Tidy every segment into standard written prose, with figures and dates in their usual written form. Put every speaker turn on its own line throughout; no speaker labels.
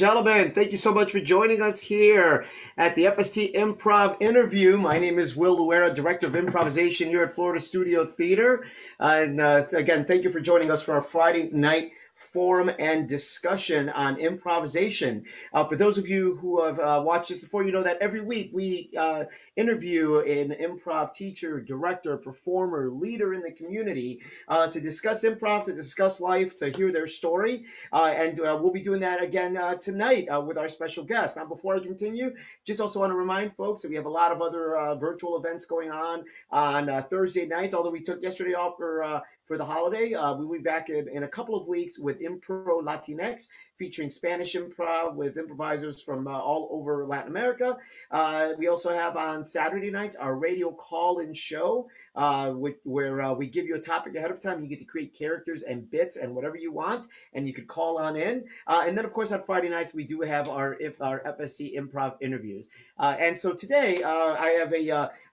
gentlemen, thank you so much for joining us here at the FST Improv interview. My name is Will Luera, Director of Improvisation here at Florida Studio Theater. Again, thank you for joining us for our Friday night forum and discussion on improvisation. For those of you who have watched this before, you know that every week we interview an improv teacher, director, performer, leader in the community to discuss improv, to discuss life, to hear their story. And we'll be doing that again tonight with our special guest. Now, before I continue, just also want to remind folks that we have a lot of other virtual events going on Thursday nights, although we took yesterday off for the holiday. We will be back in a couple of weeks with Impro Latinx, featuring Spanish improv with improvisers from all over Latin America. We also have on Saturday nights our radio call-in show, where we give you a topic ahead of time. You get to create characters and bits and whatever you want, and you could call on in. And then, of course, on Friday nights, we do have our FSC improv interviews. And so today, I have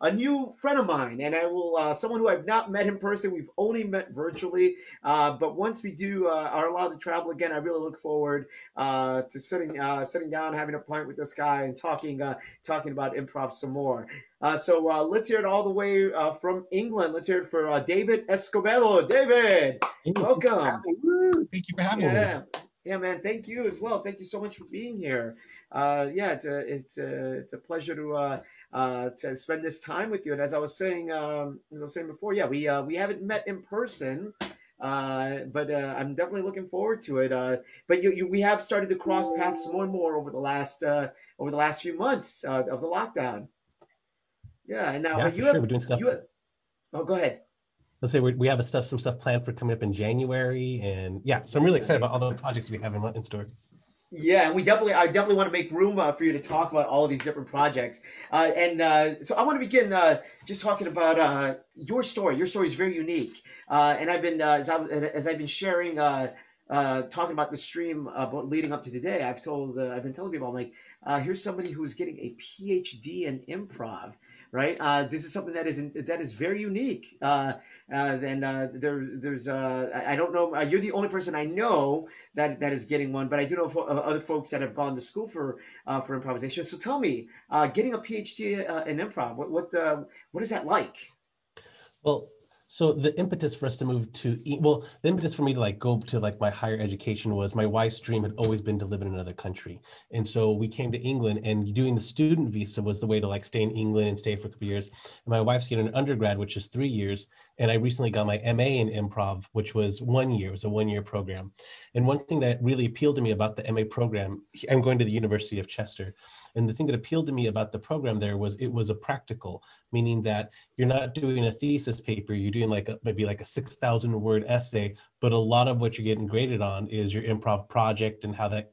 a new friend of mine, and I will someone who I've not met in person. We've only met virtually, but once we do are allowed to travel again, I really look forward to sitting down, having a pint with this guy, and talking about improv some more. So let's hear it all the way from England. Let's hear it for David Escobedo. David, welcome.
Thank you for having me.
Yeah, man. Thank you as well. Thank you so much for being here. It's a pleasure to spend this time with you. And as I was saying before, yeah, we haven't met in person, but I'm definitely looking forward to it. But we have started to cross paths more and more over the last few months of the lockdown. Yeah, and now
We're doing stuff.
Oh, go ahead.
Let's say we have some stuff planned for coming up in January, and yeah, so I'm really excited about all the projects we have in store.
Yeah, and I definitely want to make room for you to talk about all of these different projects. So I want to begin just talking about your story. Your story is very unique, and I've been as I've been sharing. Talking about the stream leading up to today, I've been telling people, I'm like, here's somebody who's getting a PhD in improv, right? This is something that is very unique. I don't know. You're the only person I know that is getting one, but I do know other folks that have gone to school for improvisation. So tell me, getting a PhD in improv, what is that like?
Well, so the impetus for us to move the impetus for me to go to my higher education was my wife's dream had always been to live in another country. And so we came to England, and doing the student visa was the way to stay in England and stay for a couple of years. And my wife's getting an undergrad, which is 3 years. And I recently got my MA in improv, which was 1 year. It was a 1-year program. And one thing that really appealed to me about the MA program, I'm going to the University of Chester. And the thing that appealed to me about the program there was it was a practical, meaning that you're not doing a thesis paper, you're doing maybe a 6,000 word essay, but a lot of what you're getting graded on is your improv project and how that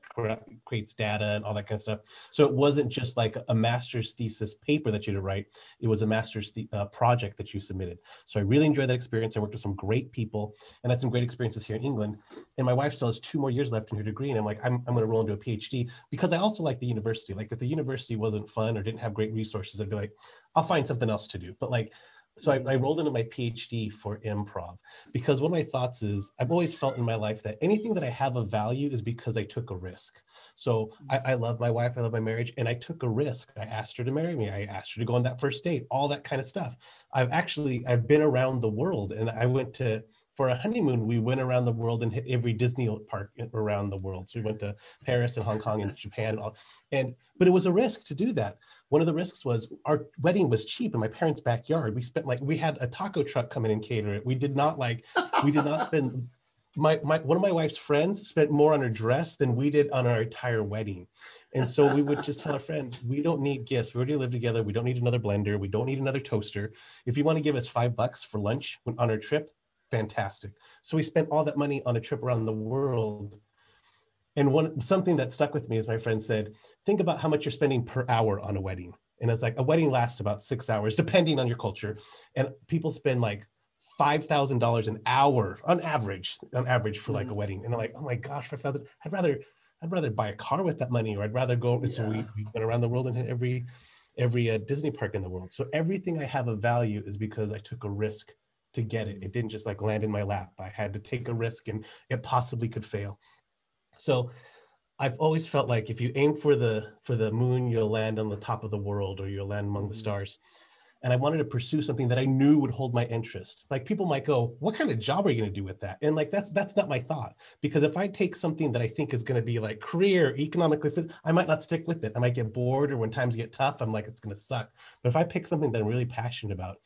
creates data and all that kind of stuff. So it wasn't just a master's thesis paper that you had to write, it was a master's project that you submitted. So I really enjoyed that experience. I worked with some great people and had some great experiences here in England. And my wife still has 2 more years left in her degree. And I'm like, I'm going to roll into a PhD because I also like the university. If the university wasn't fun or didn't have great resources, I'd be like, I'll find something else to do. But so I rolled into my PhD for improv because one of my thoughts is I've always felt in my life that anything that I have of value is because I took a risk. So I love my wife, I love my marriage, and I took a risk. I asked her to marry me. I asked her to go on that first date, all that kind of stuff. I've been around the world, and for a honeymoon, we went around the world and hit every Disney park around the world. So we went to Paris and Hong Kong and Japan, but it was a risk to do that. One of the risks was our wedding was cheap in my parents' backyard. We spent we had a taco truck come in and cater it. We did not spend. One of my wife's friends spent more on her dress than we did on our entire wedding. And so we would just tell our friends, we don't need gifts. We already live together. We don't need another blender. We don't need another toaster. If you want to give us $5 for lunch on our trip, fantastic. So we spent all that money on a trip around the world. And something that stuck with me is my friend said, think about how much you're spending per hour on a wedding. And it's a wedding lasts about 6 hours, depending on your culture. And people spend $5,000 an hour on average for a wedding. And I'm like, oh my gosh, 5,000. I'd rather buy a car with that money, or I'd rather go. Yeah. So we went around the world and hit every Disney park in the world. So everything I have of value is because I took a risk to get it. It didn't just land in my lap. I had to take a risk, and it possibly could fail. So I've always felt like if you aim for the moon, you'll land on the top of the world, or you'll land among the
Mhm.
stars. And I wanted to pursue something that I knew would hold my interest. Like people might go, "What kind of job are you going to do with that?" And like that's not my thought, because if I take something that I think is going to be like career economically, I might not stick with it. I might get bored, or when times get tough, I'm like, it's going to suck. But if I pick something that I'm really passionate about,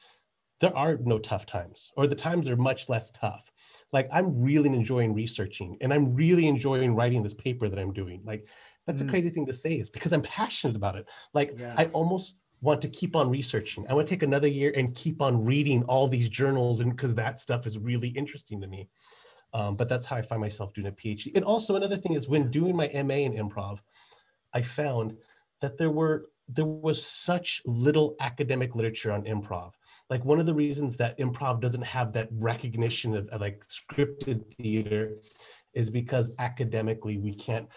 there are no tough times, or the times are much less tough. Like I'm really enjoying researching, and I'm really enjoying writing this paper that I'm doing. Like that's a
Mm.
crazy thing to say, is because I'm passionate about it. Like
Yeah.
I almost want to keep on researching. I want to take another year and keep on reading all these journals, and because that stuff is really interesting to me. But that's how I find myself doing a PhD. And also another thing is, when doing my MA in improv, I found that there was such little academic literature on improv. Like one of the reasons that improv doesn't have that recognition of like scripted theater is because academically we can't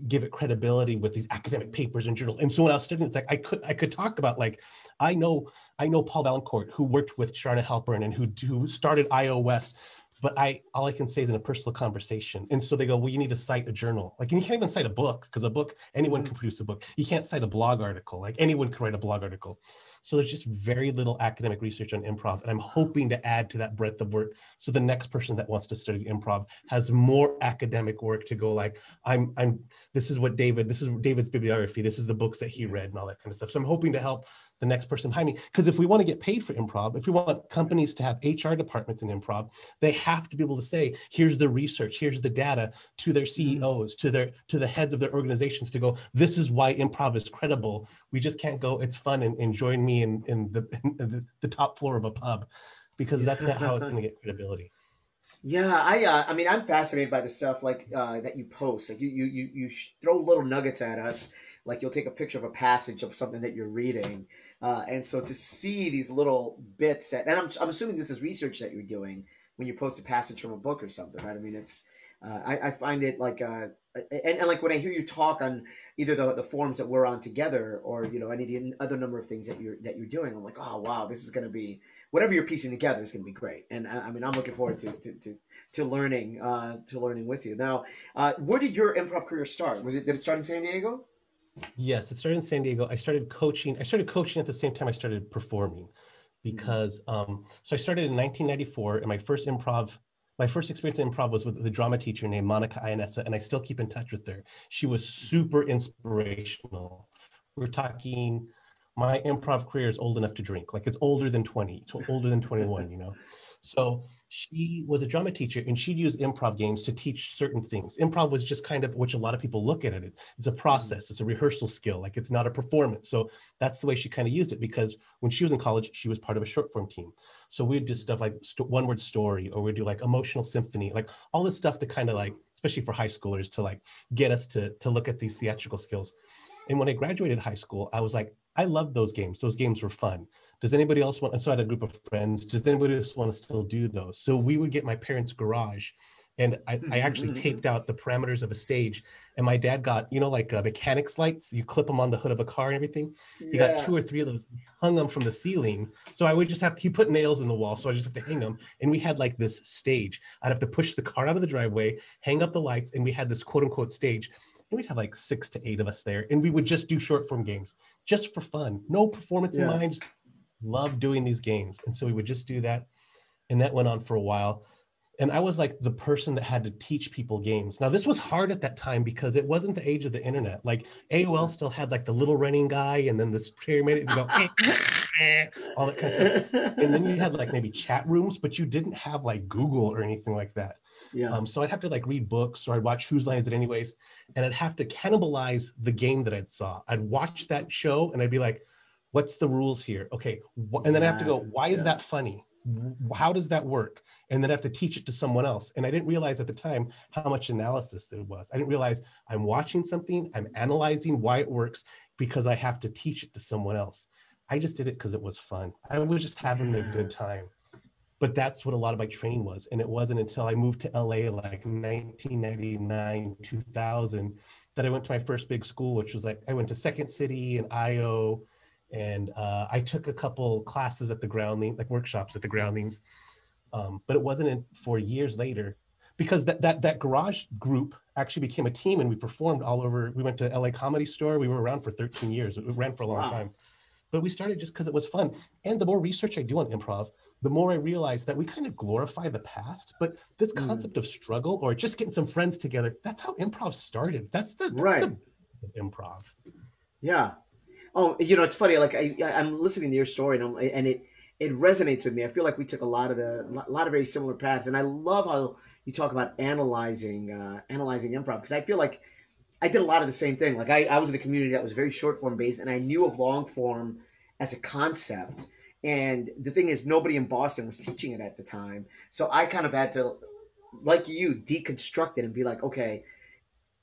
give it credibility with these academic papers and journals. And so when I was studying, it's like I could talk about, like, I know Paul Valancourt, who worked with Charna Halpern and who started IO West, but all I can say is in a personal conversation. And so they go, well, you need to cite a journal. Like, and you can't even cite a book, because a book, anyone
Mhm.
can produce a book. You can't cite a blog article. Like anyone can write a blog article. So there's just very little academic research on improv. And I'm hoping to add to that breadth of work, so the next person that wants to study improv has more academic work to go, like, this is David's bibliography. This is the books that he
Yeah.
read and all that kind of stuff. So I'm hoping to help the next person behind me. Because if we want to get paid for improv, if we want companies to have HR departments in improv, they have to be able to say, here's the research, here's the data, to their
Mhm.
CEOs, to the heads of their organizations, to go, this is why improv is credible. We just can't go, it's fun, and join me in the top floor of a pub, because that's not how it's
Yeah.
going to get credibility.
Yeah, I mean, I'm fascinated by the stuff like that you post. Like you throw little nuggets at us. Like you'll take a picture of a passage of something that you're reading, and so to see these little bits that, and I'm assuming this is research that you're doing when you post a passage from a book or something, right? I mean, it's I find it like and like when I hear you talk on either the forums that we're on together, or any of the other number of things that you're doing, I'm like, oh wow, this is going to be whatever you're piecing together is going to be great. And I mean, I'm looking forward to learning with you. Now, where did your improv career start? Did it start in San Diego?
Yes, it started in San Diego. I started coaching at the same time I started performing,
Mm-hmm.
because so I started in 1994, and my first experience in improv was with the drama teacher named Monica Ionessa, and I still keep in touch with her. She was super inspirational. We're talking, my improv career is old enough to drink. Like, it's older than 20, it's older than 21, you know? So she was a drama teacher, and she'd use improv games to teach certain things. Improv was just kind of, which a lot of people look at it. It's a
Mm-hmm.
process, it's a rehearsal skill, like it's not a performance. So that's the way she kind of used it, because when she was in college, she was part of a short form team. So we'd do stuff like one word story, or we'd do like emotional symphony, like all this stuff to kind of, like, especially for high schoolers, to like get us to look at these theatrical skills. And when I graduated high school, I was like, I loved those games. Those games were fun. Does anybody else want? And so I had a group of friends. Does anybody else want to still do those? So we would get my parents' garage, and I actually taped out the parameters of a stage. And my dad got, like mechanics lights. You clip them on the hood of a car and everything. He got
Yeah.
two or three of those, hung them from the ceiling. So I would just he put nails in the wall. So I just have to hang them. And we had like this stage. I'd have to push the car out of the driveway, hang up the lights, and we had this quote unquote stage. And we'd have like 6 to 8 of us there. And we would just do short form games just for fun. No performance in
Yeah.
mind, just love doing these games. And so we would just do that. And that went on for a while. And I was like the person that had to teach people games. Now, this was hard at that time, because it wasn't the age of the internet. Like AOL still had like the little running guy, and then this pyramid, and you go, all that kind of stuff. And then you had like maybe chat rooms, but you didn't have like Google or anything like that.
Yeah.
So I'd have to like read books, or I'd watch Whose Line Is It Anyways, and I'd have to cannibalize the game that I'd saw. I'd watch that show, and I'd be like, what's the rules here? Okay. And then I have to go,
Yes.
why is
Yeah.
that funny? How does that work? And then I have to teach it to someone else. And I didn't realize at the time how much analysis there was. I didn't realize I'm watching something, I'm analyzing why it works, because I have to teach it to someone else. I just did it because it was fun. I was just having a
Yeah.
good time. But that's what a lot of my training was. And it wasn't until I moved to LA like 1999, 2000, that I went to my first big school, which was like, I went to Second City and IO. And I took a couple classes at the Groundling, like workshops at the Groundlings. But it wasn't for years later. because that garage group actually became a team, and we performed all over. We went to LA Comedy Store. We were around for 13 years. It ran for a long
Wow.
time. But we started just because it was fun. And the more research I do on improv, the more I realize that we kind of glorify the past, but this
Mm,
concept of struggle or just getting some friends together, that's how improv started. That's the
right.
improv.
Yeah. Oh, it's funny. Like I'm listening to your story, and it resonates with me. I feel like we took a lot of very similar paths, and I love how you talk about analyzing improv, because I feel like I did a lot of the same thing. Like I was in a community that was very short form based, and I knew of long form as a concept. And the thing is, nobody in Boston was teaching it at the time, so I kind of had to, like you, deconstruct it and be like, okay,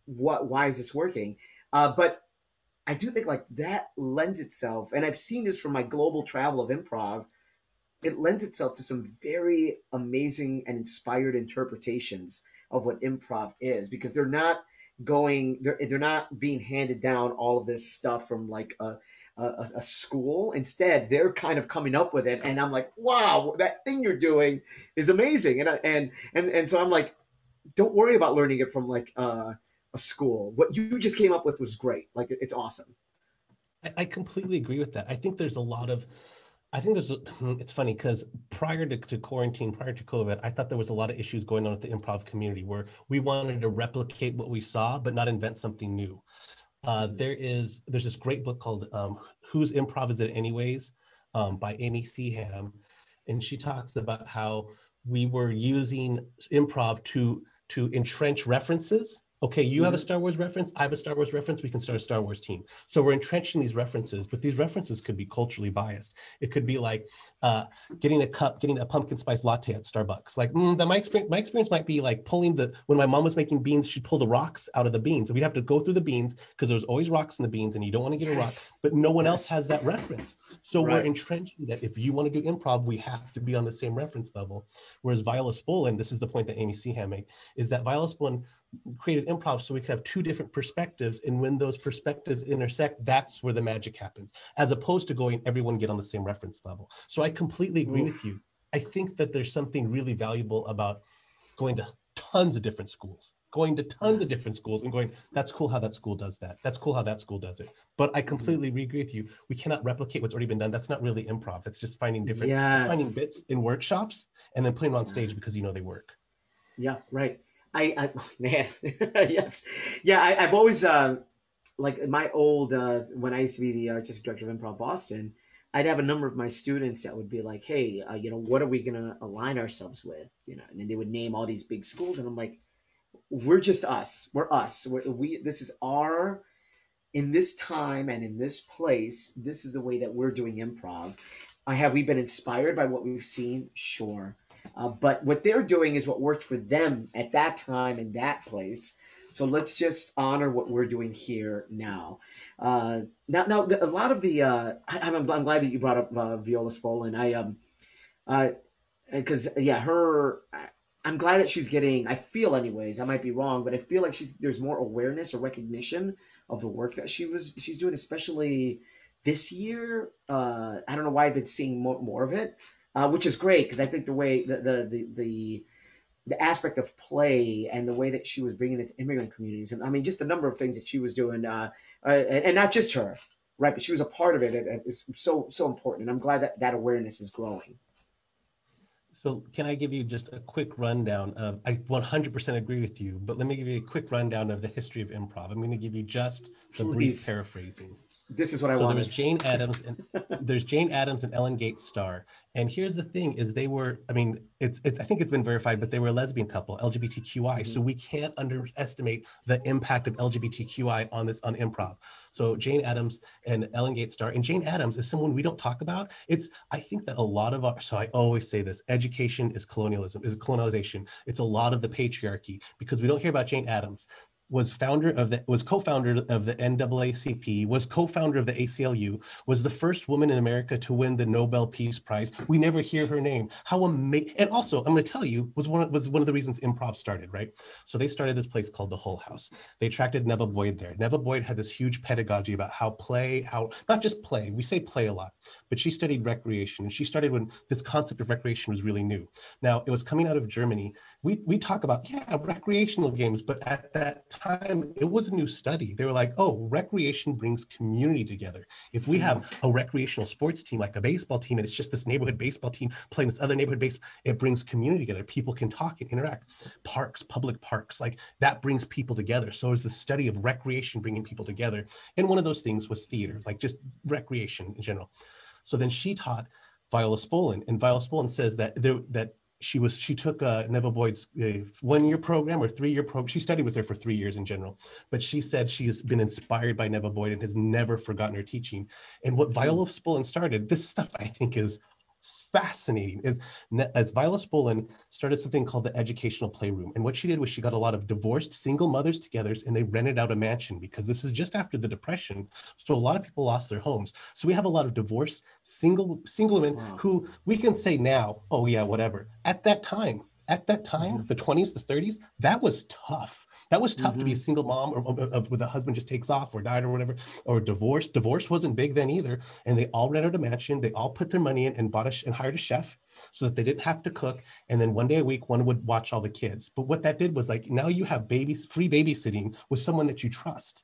why is this working? But I do think like that lends itself, and I've seen this from my global travel of improv. It lends itself to some very amazing and inspired interpretations of what improv is, because they're not being handed down all of this stuff from like a school. Instead, they're kind of coming up with it, and I'm like, wow, that thing you're doing is amazing. And so I'm like, don't worry about learning it from like a school. What you just came up with was great. Like it's awesome.
I completely agree with that. I think there's a lot of, I think there's, it's funny because prior to quarantine, prior to COVID, I thought there was a lot of issues going on with the improv community where we wanted to replicate what we saw, but not invent something new.
Mhm.
There's this great book called Whose Improv Is It Anyways, by Amy Seaham, and she talks about how we were using improv to entrench references. Okay, you have a
Mhm.
Star Wars reference, I have a Star Wars reference, we can start a Star Wars team. So we're entrenching these references, but these references could be culturally biased. It could be like getting a pumpkin spice latte at Starbucks. Like my experience might be like pulling when my mom was making beans, she'd pull the rocks out of the beans. And we'd have to go through the beans because there's always rocks in the beans and you don't want to get a rock,
Yes.
but no one else
Yes.
has that reference. So we're
Right.
entrenching that if you want to do improv, we have to be on the same reference level. Whereas Viola Spolin, this is the point that Amy Seaham made, is that Viola Spolin created improv so we could have two different perspectives. And when those perspectives intersect, that's where the magic happens, as opposed to going, everyone get on the same reference level. So I completely agree with
Oof.
you. I think that there's something really valuable about going to tons of different schools,
Yeah.
and going, that's cool how that school does that. That's cool how that school does it. But I
Mhm.
completely agree with you. We cannot replicate what's already been done. That's not really improv. It's just it's finding
Yes.
bits in workshops and then putting them on
Yeah.
stage because you know they work.
Yeah. Right. Man. Yes. Yeah. I've always like in my old when I used to be the artistic director of Improv Boston, I'd have a number of my students that would be like, "Hey, what are we gonna align ourselves with?" And then they would name all these big schools, and I'm like, "We're just us. We're us. We. This is our in this time and in this place. This is the way that we're doing improv. Have we been inspired by what we've seen? Sure, but what they're doing is what worked for them at that time in that place. So let's just honor what we're doing here now. Now, a lot of the I'm glad that you brought up Viola Spolin. Uh, because yeah, I'm glad that she's getting. I feel, anyways, I might be wrong, but I feel like there's more awareness or recognition of the work that she's doing, especially this year. I don't know why I've been seeing more of it, which is great, because I think the way the aspect of play and the way that she was bringing it to immigrant communities, and I mean, just the number of things that she was doing, and not just her, right? But she was a part of it. It's so important, and I'm glad that that awareness is growing.
So can I give you just a quick rundown of, I 100% agree with you, but let me give you a quick rundown of the history of improv. I'm going to give you just the brief
Please,
paraphrasing.
this is what I
So there was
wanted.
Jane Addams and there's Jane Addams and Ellen Gates Starr. And here's the thing is they were, I mean, it's I think it's been verified, but they were a lesbian couple, LGBTQI.
Mm-hmm.
So we can't underestimate the impact of LGBTQI on improv. So Jane Addams and Ellen Gates Starr. And Jane Addams is someone we don't talk about. I think that a lot of our, so I always say this, education is colonialism, is colonialization. It's a lot of the patriarchy because we don't hear about Jane Addams was co-founder of the NAACP, was co-founder of the ACLU, was the first woman in America to win the Nobel Peace Prize. We never hear her name. How amazing! And also, I'm going to tell you, was one of the reasons improv started, right? So they started this place called the Hull House. They attracted Neva Boyd there. Neva Boyd had this huge pedagogy about how not just play. We say play a lot, but she studied recreation, and she started when this concept of recreation was really new. Now, it was coming out of Germany, we talk about, yeah, recreational games, but at that time it was a new study. They were like, oh, recreation brings community together. If we have a recreational sports team like a baseball team, and it's just this neighborhood baseball team playing this other neighborhood baseball, it brings community together. People can talk and interact. Parks, public parks, like that brings people together. So it's the study of recreation bringing people together. And one of those things was theater, like just recreation in general. So then she taught Viola Spolin, and Viola Spolin says that she took Neva Boyd's 1-year program or 3-year program. She studied with her for 3 years in general, but she said she has been inspired by Neva Boyd and has never forgotten her teaching. And what Viola Spolin started, this stuff I think is fascinating, is as Viola Spolin started something called the Educational Playroom. And what she did was she got a lot of divorced single mothers together, and they rented out a mansion, because this is just after the Depression. So a lot of people lost their homes. So we have a lot of divorced single women who we can say now, oh yeah, whatever. At that time, the 20s, the 30s, that was tough. That was tough to be a single mom or with a husband just takes off or died or whatever, or divorce. Divorce wasn't big then either. And they all rented a mansion. They all put their money in and and hired a chef so that they didn't have to cook. And then one day a week, one would watch all the kids. But what that did was, like, now you have free babysitting with someone that you trust.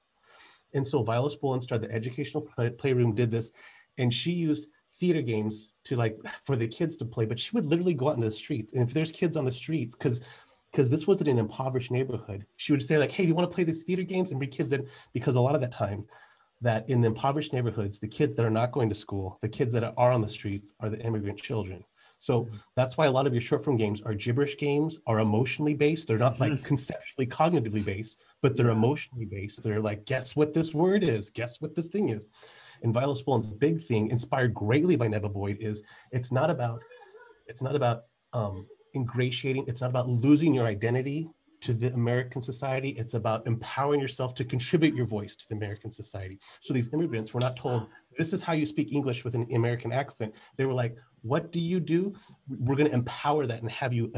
And so Viola Spolin started the Educational Playroom, did this, and she used theater games to, like, for the kids to play. But she would literally go out into the streets. And if there's kids on the streets, because this wasn't an impoverished neighborhood, she would say, like, hey, do you want to play these theater games, and bring kids in? Because a lot of that time, that in the impoverished neighborhoods, the kids that are not going to school, the kids that are on the streets, are the immigrant children. So that's why a lot of your short form games are gibberish games, are emotionally based. They're not like conceptually, cognitively based, but they're emotionally based. They're like, guess what this word is? Guess what this thing is? And Viola Spolin's big thing, inspired greatly by Neva Boyd, is it's not about ingratiating. It's not about losing your identity to the American society. It's about empowering yourself to contribute your voice to the American society. So these immigrants were not told, this is how you speak English with an American accent. They were like, what do you do? We're going to empower that and have you,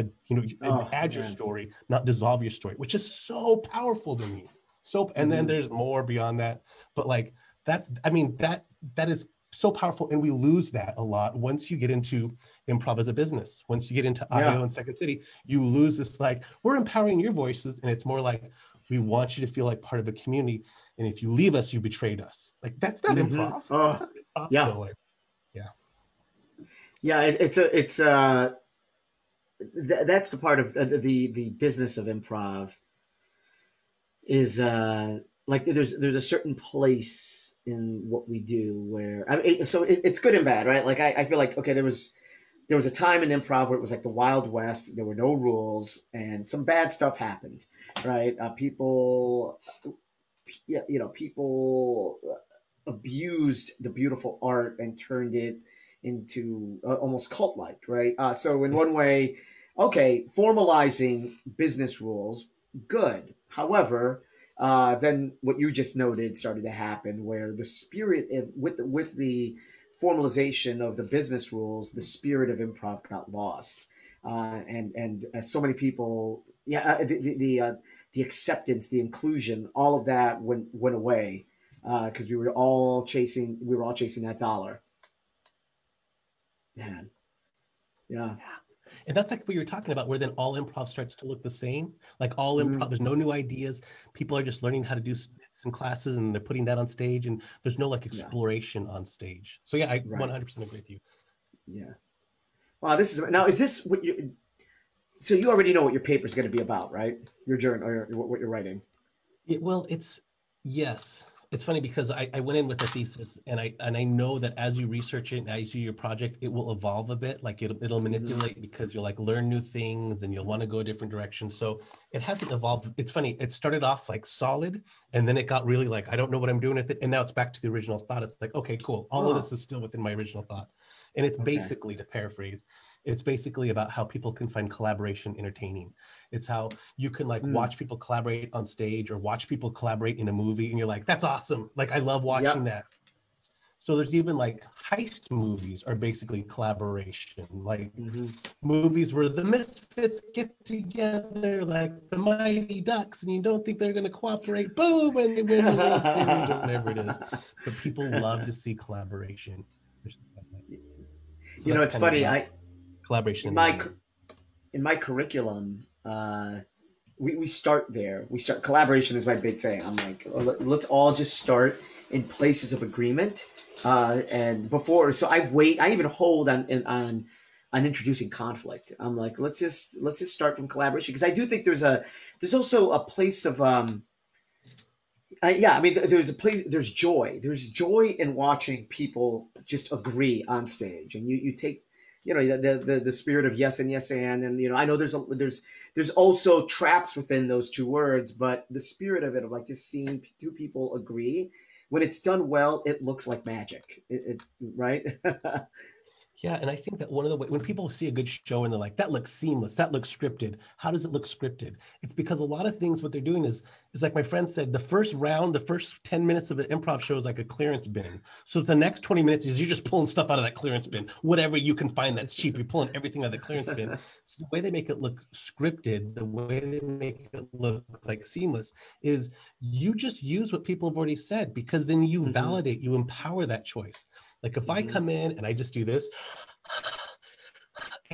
add your story, not dissolve your story, which is so powerful to me. So, and then there's more beyond that, but like, that is so powerful. And we lose that a lot once you get into improv as a business. Once you get into IO and Second City, you lose this, like, we're empowering your voices. And it's more like, we want you to feel like part of a community. And if you leave us, you betrayed us. Like, that's not improv.
Oh,
improv.
yeah.
So, like,
that's the part of the business of improv is like there's a certain place in what we do where it's good and bad, right? Like I feel like, okay, there was a time in improv where it was like the Wild West. There were no rules, and some bad stuff happened, right? People abused the beautiful art and turned it into almost cult-like, right? So in one way, okay, formalizing business rules, good. However, then what you just noted started to happen, where the spirit with the formalization of the business rules, the spirit of improv got lost, and so many people, the acceptance, the inclusion, all of that went away because we were all chasing that dollar. Man, yeah.
and that's like what you were talking about, where then all improv starts to look the same. Like all improv, there's no new ideas. People are just learning how to do some classes, and they're putting that on stage, and there's no like exploration on stage. So yeah, I 100% agree with you.
Yeah. Wow, is this what you? So you already know what your paper is going to be about, right? Your journal or what you're writing.
Yes. It's funny because I went in with a thesis, and I know that as you research it and as you do your project, it will evolve a bit. Like it'll manipulate because you'll like learn new things and you'll want to go a different direction. So it hasn't evolved. It's funny. It started off like solid, and then it got really like, I don't know what I'm doing with it. And now it's back to the original thought. It's like, okay, cool. All of this is still within my original thought. And it's basically, to paraphrase, it's basically about how people can find collaboration entertaining. It's how you can like watch people collaborate on stage or watch people collaborate in a movie, and you're like, that's awesome. Like, I love watching that. So there's even like heist movies are basically collaboration, like movies where the misfits get together, like the Mighty Ducks, and you don't think they're going to cooperate, boom, and they win the World Series or whatever it is. But people love to see collaboration.
So it's funny.
Collaboration
in my curriculum, uh, we start there. We start collaboration is my big thing. I'm like, let's all just start in places of agreement. And before, so I wait. I even hold on introducing conflict. I'm like, let's just start from collaboration because I do think there's also a place of yeah, I mean, there's a place, there's joy. There's joy in watching people just agree on stage, and you take, the spirit of yes and yes and I know there's also traps within those two words, but the spirit of it of like just seeing two people agree when it's done well, it looks like magic. Right?
Yeah, and I think that one of the when people see a good show and they're like, "That looks seamless. That looks scripted." How does it look scripted? It's because a lot of things what they're doing is like my friend said, the first round, the first 10 minutes of an improv show is like a clearance bin. So the next 20 minutes is you're just pulling stuff out of that clearance bin, whatever you can find that's cheap. You're pulling everything out of the clearance bin. So the way they make it look scripted, the way they make it look like seamless, is you just use what people have already said because then you
Hmm.
validate, you empower that choice. Like if I
Hmm.
come in and I just do this,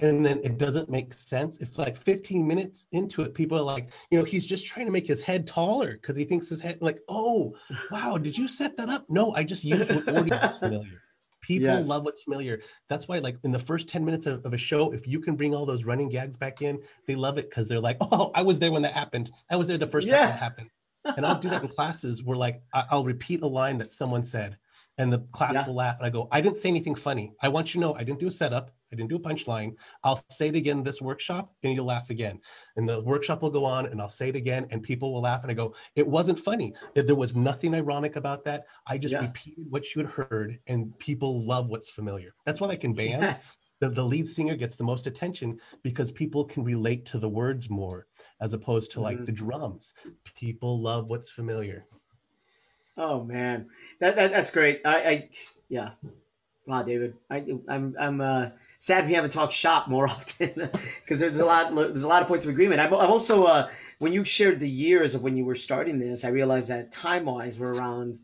and then it doesn't make sense. If like 15 minutes into it, people are like, he's just trying to make his head taller because he thinks his head, like, oh, wow, did you set that up? No, I just used what already is familiar. People
Yes.
love what's familiar. That's why, like, in the first 10 minutes of a show, if you can bring all those running gags back in, they love it because they're like, oh, I was there when that happened. I was there the first time that
Yeah.
happened. And I'll do that in classes where, like, I'll repeat a line that someone said, and the class
Yeah.
will laugh. And I go, I didn't say anything funny. I want you to know I didn't do a setup. I didn't do a punchline. I'll say it again this workshop and you'll laugh again. And the workshop will go on and I'll say it again and people will laugh. And I go, it wasn't funny. If there was nothing ironic about that, I just
Yeah.
repeated what you had heard and people love what's familiar. That's why, like in bands,
Yes.
the lead singer gets the most attention because people can relate to the words more as opposed to like
Hmm.
the drums. People love what's familiar.
Oh man, that's great. Yeah. Wow, David. I'm sad we haven't talked shop more often because there's a lot of points of agreement. I'm also when you shared the years of when you were starting this, I realized that time wise we're around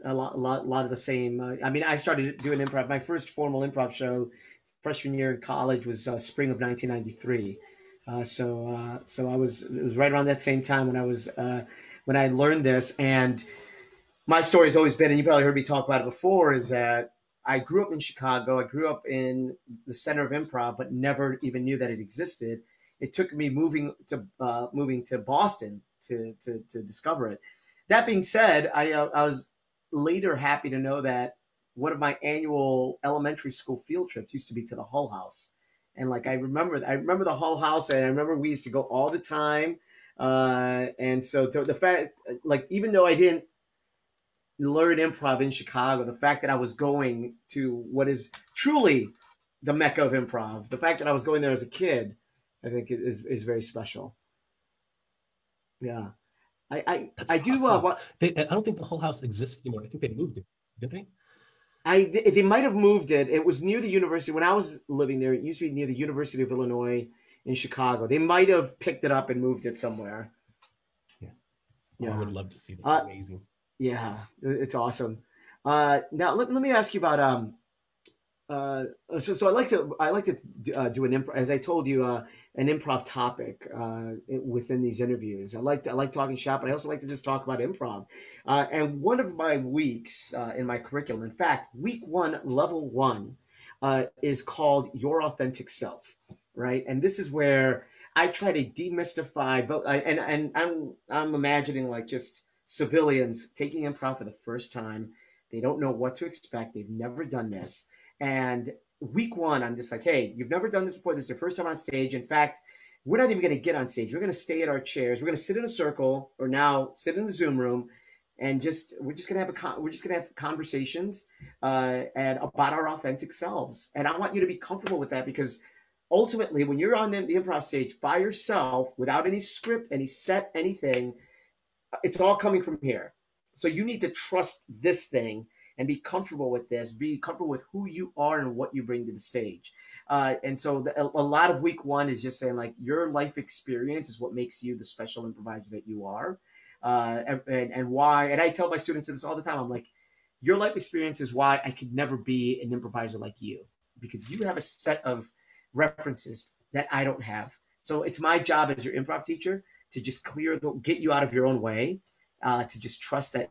a lot of the same. I mean, I started doing improv. My first formal improv show freshman year in college was spring of 1993. So it was right around that same time when I learned this. And my story has always been, and you probably heard me talk about it before, is that I grew up in Chicago. I grew up in the center of improv, but never even knew that it existed. It took me moving to Boston to discover it. That being said, I was later happy to know that one of my annual elementary school field trips used to be to the Hull House, and like I remember the Hull House, and I remember we used to go all the time. And so to the fact, like even though I didn't learn improv in Chicago, the fact that I was going to what is truly the mecca of improv, the fact that I was going there as a kid, I think is very special. Yeah, I I,
That's
I do
awesome.
what
I don't think the whole house exists anymore. I think they moved it, didn't they?
they might have moved it. It was near the university when I was living there. It used to be near the University of Illinois in Chicago. They might have picked it up and moved it somewhere.
Yeah. Oh, I would
Yeah.
love to see that.
Uh,
Amazing.
yeah, it's awesome. Now let me ask you about uh, so I like to do an improv, as I told you, an improv topic within these interviews. I like talking shop, but I also like to just talk about improv. And one of my weeks in my curriculum, in fact, week one, level one, is called Your Authentic Self, right? And this is where I try to demystify, but and I'm imagining like just civilians taking improv for the first time. They don't know what to expect. They've never done this, and week one, I'm just like, hey, you've never done this before. This is your first time on stage. In fact, we're not even going to get on stage. We're going to stay at our chairs. We're going to sit in a circle, or now sit in the Zoom room, and we're just going to have conversations and about our authentic selves. And I want you to be comfortable with that because ultimately, when you're on the improv stage by yourself, without any script, any set, anything, it's all coming from here. So you need to trust this thing and be comfortable with this, be comfortable with who you are and what you bring to the stage. And so a lot of week one is just saying like your life experience is what makes you the special improviser that you are. And why, and I tell my students this all the time. I'm like, your life experience is why I could never be an improviser like you, because you have a set of references that I don't have. So it's my job as your improv teacher to just get you out of your own way, to just trust that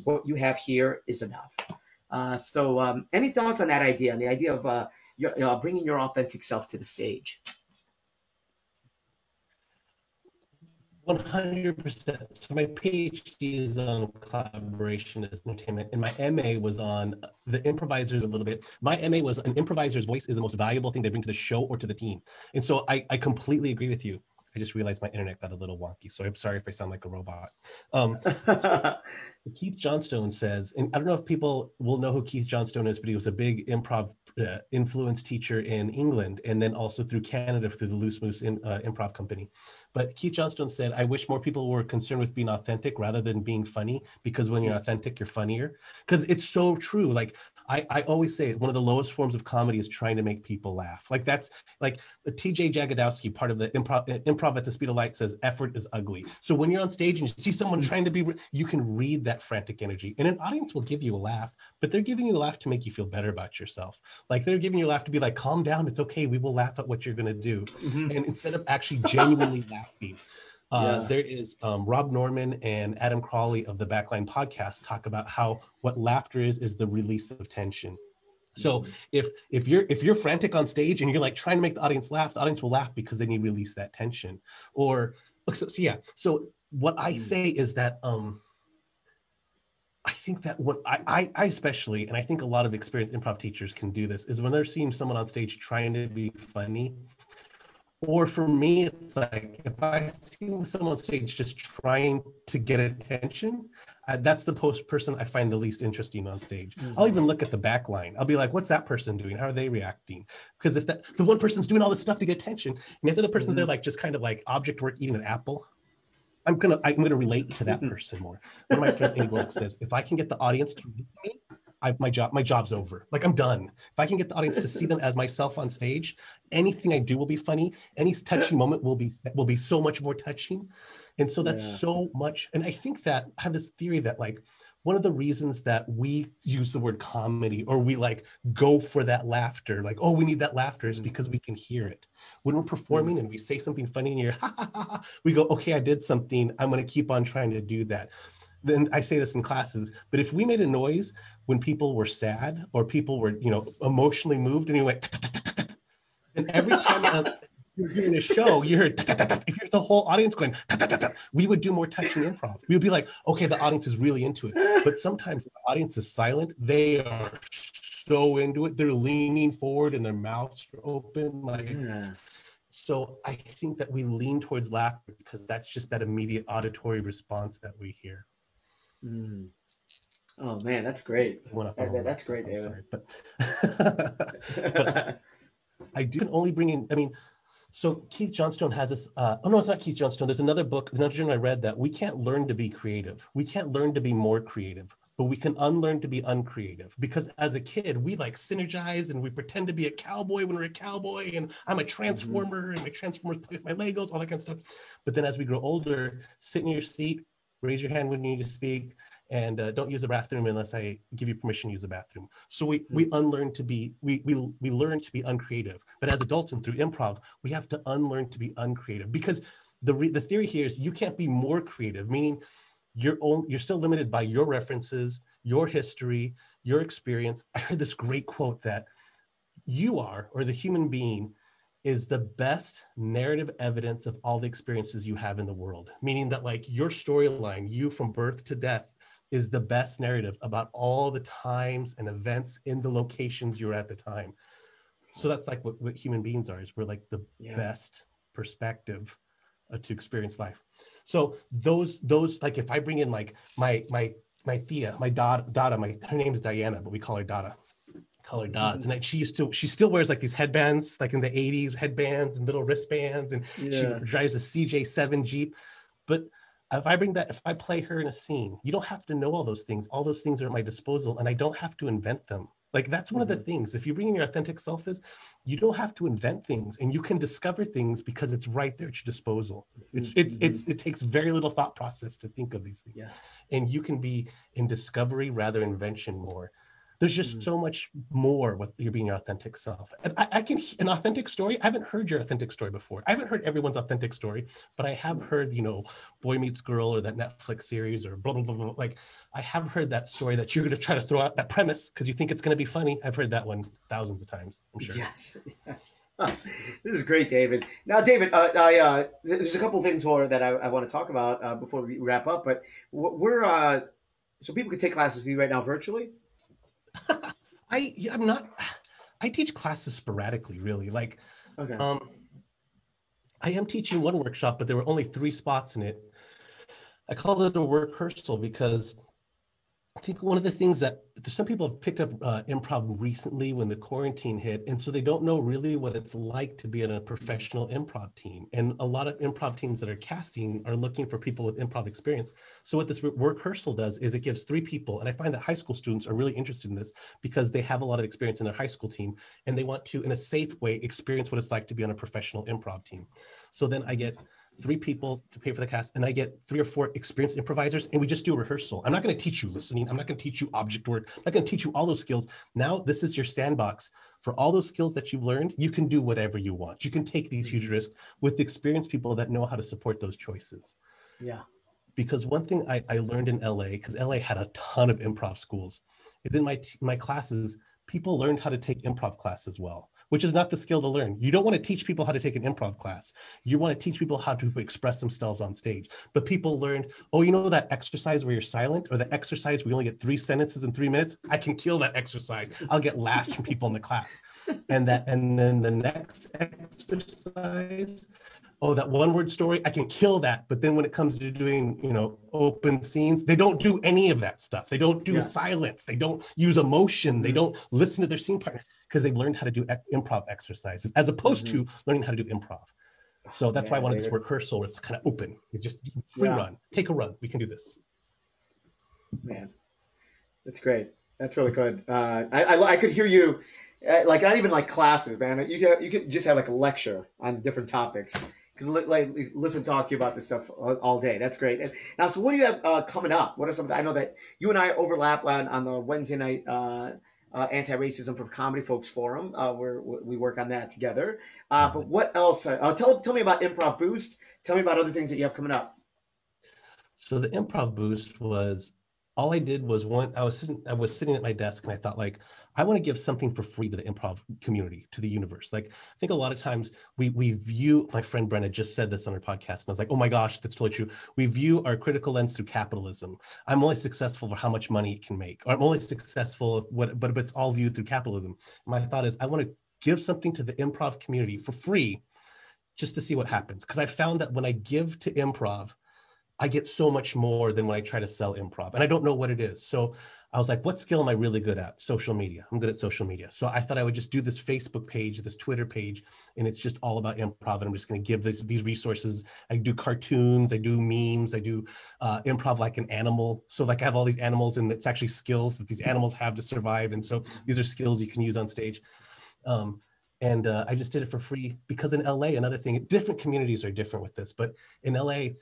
what you have here is enough. Any thoughts on that idea, on the idea of bringing your authentic self to the stage?
100%. So my PhD is on collaboration as entertainment, and my MA was on the improvisers a little bit. My MA was an improviser's voice is the most valuable thing they bring to the show or to the team. And so I completely agree with you. I just realized my internet got a little wonky, so I'm sorry if I sound like a robot. So Keith Johnstone says, and I don't know if people will know who Keith Johnstone is, but he was a big improv influence teacher in England, and then also through Canada through the Loose Moose Improv Company. But Keith Johnstone said, I wish more people were concerned with being authentic rather than being funny, because when you're authentic, you're funnier. Because it's so true. Like I always say, one of the lowest forms of comedy is trying to make people laugh. Like that's like TJ Jagodowski, part of the improv at the Speed of Light, says effort is ugly. So when you're on stage and you see someone trying to be, you can read that frantic energy, and an audience will give you a laugh, but they're giving you a laugh to make you feel better about yourself. Like they're giving you a laugh to be like, calm down, it's okay, we will laugh at what you're going to do. And instead of actually genuinely laughing, there is Rob Norman and Adam Crawley of the Backline podcast talk about how what laughter is the release of tension. So if you're frantic on stage and you're like trying to make the audience laugh, the audience will laugh because they need to release that tension. Or so what I say is that I think that what I especially, and I think a lot of experienced improv teachers can do this, is when they're seeing someone on stage trying to be funny, or for me, it's like if I see someone on stage just trying to get attention, that's the person I find the least interesting on stage. I'll even look at the back line. I'll be like, what's that person doing? How are they reacting? Because if the one person's doing all this stuff to get attention, and if the other person's there like just kind of like object work eating an apple, I'm gonna relate to that person more. One of my friends, Amy Gorlick, says, if I can get the audience to read me, my job's over. Like I'm done. If I can get the audience to see them as myself on stage, anything I do will be funny. Any touching moment will be so much more touching. And so that's so much. And I think that I have this theory that like one of the reasons that we use the word comedy, or we like go for that laughter, like, oh, we need that laughter, is because we can hear it. When we're performing and we say something funny and you're ha, ha, ha, ha, we go, okay, I did something. I'm going to keep on trying to do that. Then I say this in classes, but if we made a noise when people were sad or people were, emotionally moved, and you went, and every time you're doing a show, you heard, if you're the whole audience going, we would do more touching improv. We would be like, okay, the audience is really into it. But sometimes the audience is silent. They are so into it. They're leaning forward and their mouths are open. So I think that we lean towards laughter because that's just that immediate auditory response that we hear.
Oh man, that's great. That's great, David.
But I do only bring in, so Keith Johnstone has this, no, it's not Keith Johnstone. There's another book, another journal I read, that we can't learn to be creative. We can't learn to be more creative, but we can unlearn to be uncreative. Because as a kid, we like synergize and we pretend to be a cowboy when we're a cowboy, and I'm a transformer and my transformers play with my Legos, all that kind of stuff. But then as we grow older, sit in your seat, raise your hand when you need to speak, and don't use the bathroom unless I give you permission to use the bathroom. So we unlearn to be, we learn to be uncreative. But as adults and through improv, we have to unlearn to be uncreative, because the theory here is you can't be more creative, meaning you're still limited by your references, your history, your experience. I heard this great quote that you are, or the human being, is the best narrative evidence of all the experiences you have in the world. Meaning that like your storyline, you from birth to death, is the best narrative about all the times and events in the locations you're at the time. So that's like what human beings are, is we're like the best perspective to experience life. So those like, if I bring in like my Thea, my Dada, her name is Diana, but we call her Dada. Color dots, and she still wears like these headbands, like in the 80s, headbands and little wristbands, and she drives a CJ7 Jeep. But if I play her in a scene, you don't have to know all those things. All those things are at my disposal, and I don't have to invent them. Like that's one of the things. If you bring in your authentic self, is you don't have to invent things, and you can discover things because it's right there at your disposal. It takes very little thought process to think of these things, and you can be in discovery rather than invention more. There's just so much more with you're being your authentic self. And I can, an authentic story, I haven't heard your authentic story before. I haven't heard everyone's authentic story, but I have heard, you know, Boy Meets Girl or that Netflix series or blah, blah, blah, blah. Like, I have heard that story that you're going to try to throw out that premise because you think it's going to be funny. I've heard that one thousands of times, I'm sure.
Yes. This is great, David. Now, David, there's a couple things more that I want to talk about before we wrap up. But we're so people can take classes with you right now virtually.
I'm not. I teach classes sporadically, really. Like,
Okay.
I am teaching one workshop, but there were only 3 spots in it. I called it a rehearsal because I think one of the things that some people have picked up improv recently when the quarantine hit, and so they don't know really what it's like to be in a professional improv team. And a lot of improv teams that are casting are looking for people with improv experience. So what this rehearsal does is it gives 3 people, and I find that high school students are really interested in this because they have a lot of experience in their high school team, and they want to, in a safe way, experience what it's like to be on a professional improv team. So then I get 3 people to pay for the cast, and I get 3 or 4 experienced improvisers, and we just do a rehearsal. I'm not going to teach you listening. I'm not going to teach you object work. I'm not going to teach you all those skills. Now, this is your sandbox. For all those skills that you've learned, you can do whatever you want. You can take these huge risks with experienced people that know how to support those choices.
Yeah.
Because one thing I learned in LA, because LA had a ton of improv schools, is in my classes, people learned how to take improv classes well, which is not the skill to learn. You don't want to teach people how to take an improv class. You want to teach people how to express themselves on stage. But people learned, oh, you know that exercise where you're silent, or the exercise where you only get 3 sentences in 3 minutes? I can kill that exercise. I'll get laughs from people in the class. And then the next exercise, oh, that one word story, I can kill that. But then when it comes to doing, you know, open scenes, they don't do any of that stuff. They don't do silence. They don't use emotion. They don't listen to their scene partner because they've learned how to do improv exercises as opposed to learning how to do improv. So that's why I wanted this rehearsal where it's kind of open. You just free run, take a run. We can do this.
Man, that's great. That's really good. I could hear you, like not even like classes, man. You could just have like a lecture on different topics. Can listen, talk to you about this stuff all day. That's great. And now, so what do you have coming up? What are some? I know that you and I overlap on the Wednesday night anti-racism for comedy folks forum, where we work on that together. But what else? Tell me about Improv Boost. Tell me about other things that you have coming up.
So the Improv Boost was, all I did was I was sitting at my desk and I thought, like, I want to give something for free to the improv community, to the universe. Like, I think a lot of times we view, my friend Brenna just said this on her podcast, and I was like, oh my gosh, that's totally true. We view our critical lens through capitalism. I'm only successful for how much money it can make, or I'm only successful, but it's all viewed through capitalism. My thought is, I want to give something to the improv community for free just to see what happens. Because I found that when I give to improv, I get so much more than when I try to sell improv, and I don't know what it is. So I was like, what skill am I really good at? Social media. I'm good at social media. So I thought I would just do this Facebook page, this Twitter page, and it's just all about improv. And I'm just going to give these resources. I do cartoons, I do memes, I do improv like an animal. So like I have all these animals, and it's actually skills that these animals have to survive. And so these are skills you can use on stage. And I just did it for free because in LA, another thing, different communities are different with this, but in LA,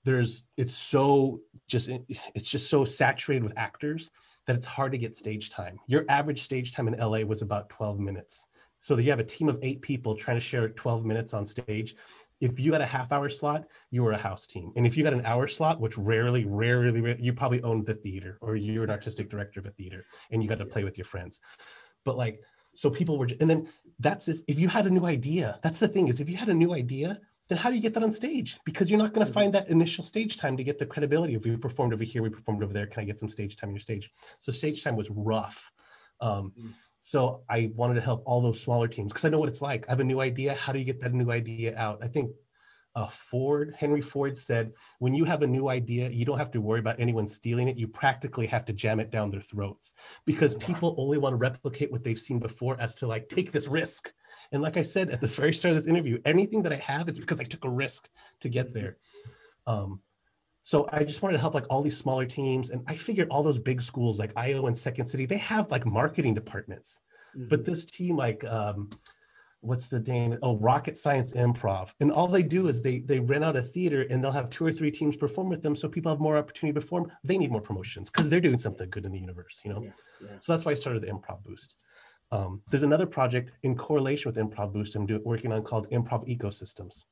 it's just so saturated with actors that it's hard to get stage time. Your average stage time in LA was about 12 minutes. So that you have a team of 8 people trying to share 12 minutes on stage. If you had a half-hour slot, you were a house team. And if you got an hour slot, which rarely, you probably owned the theater, or you're an artistic director of a theater and you got to play with your friends. But like, so people were, and then that's if you had a new idea. That's the thing, is if you had a new idea, then how do you get that on stage? Because you're not going to find that initial stage time to get the credibility. If we performed over here, we performed over there, can I get some stage time on your stage? So stage time was rough. So I wanted to help all those smaller teams because I know what it's like. I have a new idea. How do you get that new idea out? I think Henry Ford said, when you have a new idea, you don't have to worry about anyone stealing it. You practically have to jam it down their throats, because people only want to replicate what they've seen before, as to like, take this risk. And like I said at the very start of this interview, anything that I have, it's because I took a risk to get there. So I just wanted to help like all these smaller teams. And I figured all those big schools like IO and Second City, they have like marketing departments. But this team, like what's the name? Oh, Rocket Science Improv. And all they do is they rent out a theater and they'll have 2 or 3 teams perform with them. So people have more opportunity to perform. They need more promotions because they're doing something good in the universe, you know?
Yeah, yeah.
So that's why I started the Improv Boost. There's another project in correlation with Improv Boost working on called Improv Ecosystems.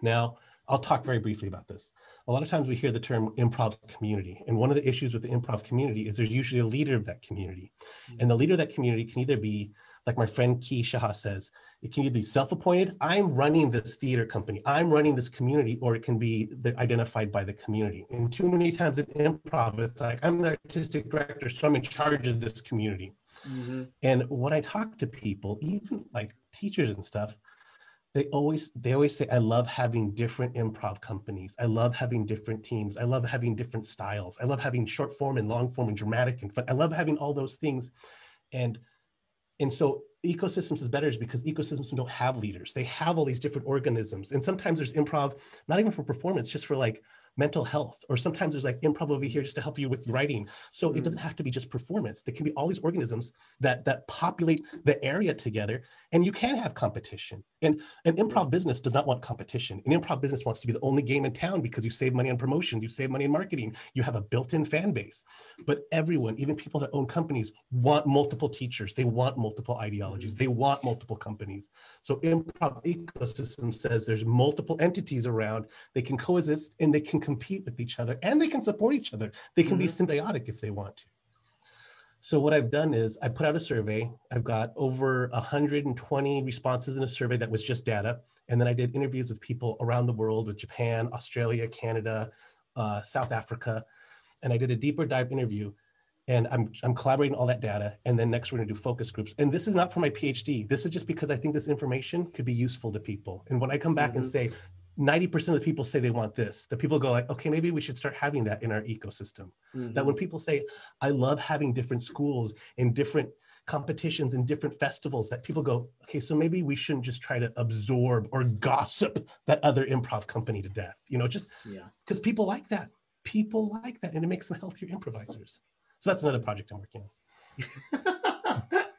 Now, I'll talk very briefly about this. A lot of times we hear the term improv community. And one of the issues with the improv community is there's usually a leader of that community. And the leader of that community can either be, like my friend Key Shaha says, it can either be self-appointed, I'm running this theater company, I'm running this community, or it can be identified by the community. And too many times in improv, it's like, I'm the artistic director, so I'm in charge of this community. Mm-hmm. And when I talk to people, even like teachers and stuff, they always say, I love having different improv companies. I love having different teams. I love having different styles. I love having short form and long form and dramatic and fun. I love having all those things. And so ecosystems is better because ecosystems don't have leaders. They have all these different organisms. And sometimes there's improv, not even for performance, just for like mental health, or sometimes there's like improv over here just to help you with writing. So it doesn't have to be just performance. There can be all these organisms that populate the area together, and you can have competition. And an improv business does not want competition. An improv business wants to be the only game in town because you save money on promotions, you save money in marketing, you have a built-in fan base. But everyone, even people that own companies, want multiple teachers. They want multiple ideologies. They want multiple companies. So improv ecosystem says there's multiple entities around. They can coexist and they can compete with each other and they can support each other. They can be symbiotic if they want to. So what I've done is I put out a survey. I've got over 120 responses in a survey that was just data. And then I did interviews with people around the world, with Japan, Australia, Canada, South Africa. And I did a deeper dive interview. And I'm collaborating all that data. And then next we're gonna do focus groups. And this is not for my PhD. This is just because I think this information could be useful to people. And when I come back and say, 90% of the people say they want this, the people go like, okay, maybe we should start having that in our ecosystem. That when people say, I love having different schools and different competitions and different festivals, that people go, okay, so maybe we shouldn't just try to absorb or gossip that other improv company to death, you know, just because people like that. People like that, and it makes them healthier improvisers. So that's another project I'm working on.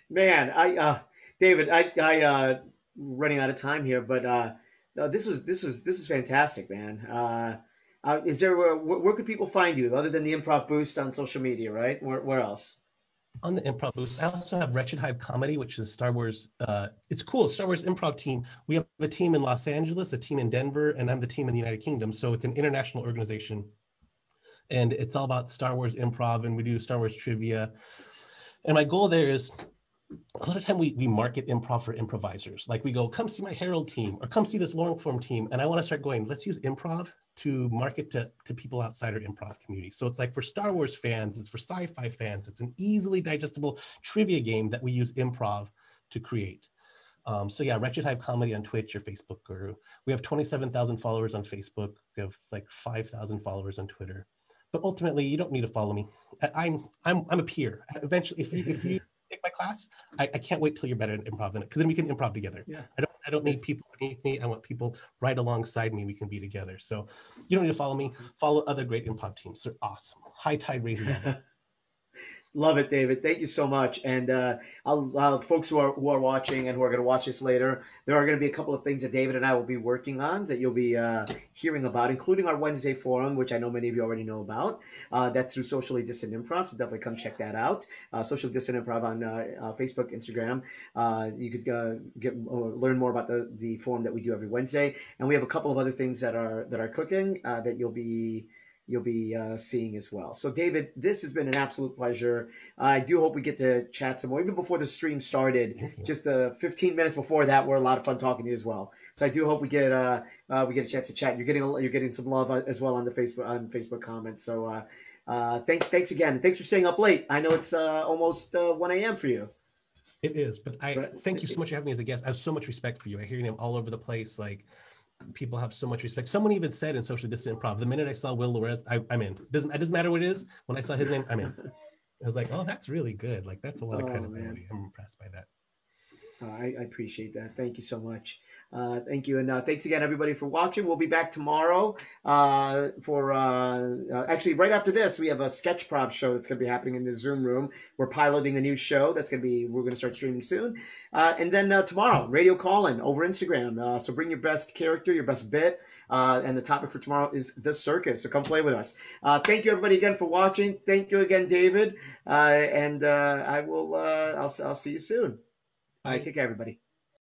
Man, David, I running out of time here, but no, this was fantastic, man. Is there where could people find you other than the Improv Boost on social media, right? Where else?
On the Improv Boost, I also have Wretched Hive Comedy, which is Star Wars. It's cool, Star Wars improv team. We have a team in Los Angeles, a team in Denver, and I'm the team in the United Kingdom. So it's an international organization. And it's all about Star Wars improv, and we do Star Wars trivia. And my goal there is, a lot of time we market improv for improvisers. Like we go, come see my Herald team, or come see this long form team. And I want to start going, let's use improv to market to people outside our improv community. So it's like for Star Wars fans, it's for sci-fi fans, it's an easily digestible trivia game that we use improv to create. So yeah, Wretched Hive Comedy on Twitch or Facebook, or we have 27,000 followers on Facebook. We have like 5,000 followers on Twitter. But ultimately, you don't need to follow me. I'm a peer. Eventually, if you take my class, I can't wait till you're better at improv than it, because then we can improv together. Yeah. I don't need people beneath me. I want people right alongside me. We can be together. So you don't need to follow me. Follow other great improv teams. They're awesome. High tide raises.
Love it, David. Thank you so much. And I'll folks who are watching and who are going to watch this later, there are going to be a couple of things that David and I will be working on that you'll be hearing about, including our Wednesday forum, which I know many of you already know about. That's through Socially Distant Improv, so definitely come check that out. Socially Distant Improv on Facebook, Instagram. You could learn more about the forum that we do every Wednesday, and we have a couple of other things that are cooking that you'll be seeing as well. So David, this has been an absolute pleasure. I do hope we get to chat some more. Even before the stream started, just the 15 minutes before that were a lot of fun talking to you as well. So I do hope we get a chance to chat. You're getting some love as well on the Facebook comments. So thanks again. Thanks for staying up late. I know it's almost 1 a.m. for you.
It is, but thank you so much for having me as a guest. I have so much respect for you. I hear your name all over the place. Like, people have so much respect. Someone even said in Social Distant Improv, the minute I saw Will Lorez, I'm in. It doesn't matter what it is. When I saw his name, I'm in. I was like, oh, that's really good. Like, that's a lot of credibility. Man. I'm impressed by that.
I appreciate that. Thank you so much. Thank you. And thanks again, everybody, for watching. We'll be back tomorrow actually, right after this, we have a sketch prov show that's going to be happening in the Zoom room. We're piloting a new show we're going to start streaming soon. And then tomorrow, radio call-in over Instagram. So bring your best character, your best bit. And the topic for tomorrow is the circus. So come play with us. Thank you, everybody, again for watching. Thank you again, David. And I'll see you soon. All right, take care, everybody.